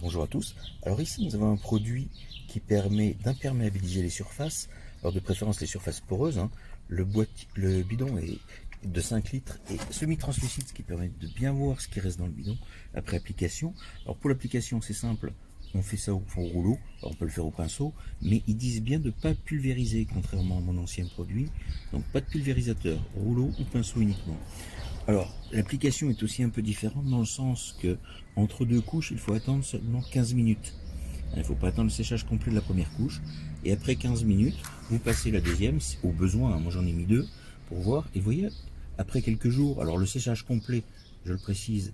Bonjour à tous. Alors ici nous avons un produit qui permet d'imperméabiliser les surfaces, alors de préférence les surfaces poreuses. Le bidon est de 5 litres et semi-translucide, ce qui permet de bien voir ce qui reste dans le bidon après application. Alors pour l'application c'est simple, on fait ça au rouleau, alors on peut le faire au pinceau, mais ils disent bien de ne pas pulvériser, contrairement à mon ancien produit. Donc pas de pulvérisateur, rouleau ou pinceau uniquement. Alors, l'application est aussi un peu différente dans le sens que entre deux couches, il faut attendre seulement 15 minutes. Il ne faut pas attendre le séchage complet de la première couche. Et après 15 minutes, vous passez la deuxième, au besoin. Moi j'en ai mis deux pour voir. Et vous voyez, après quelques jours, alors le séchage complet, je le précise,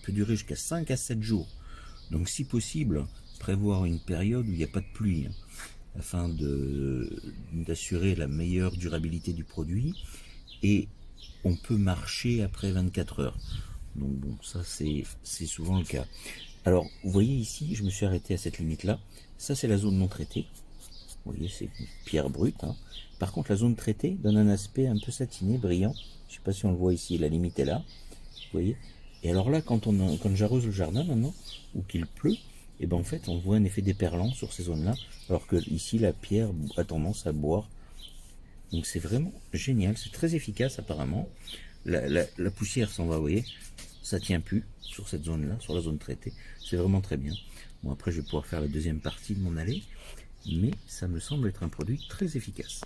peut durer jusqu'à 5 à 7 jours. Donc si possible, prévoir une période où il n'y a pas de pluie, afin d'assurer la meilleure durabilité du produit. Et on peut marcher après 24 heures. Donc bon, ça c'est souvent le cas. Alors, vous voyez ici, je me suis arrêté à cette limite-là. Ça, c'est la zone non traitée. Vous voyez, c'est une pierre brute. Par contre, la zone traitée donne un aspect un peu satiné, brillant. Je ne sais pas si on le voit ici, la limite est là. Vous voyez. Et alors là, quand j'arrose le jardin maintenant, ou qu'il pleut, et ben en fait, on voit un effet déperlant sur ces zones-là, alors que ici, la pierre a tendance à boire. Donc c'est vraiment génial, c'est très efficace apparemment. La poussière s'en va, vous voyez, ça tient plus sur cette zone-là, sur la zone traitée. C'est vraiment très bien. Bon, après je vais pouvoir faire la deuxième partie de mon allée, mais ça me semble être un produit très efficace.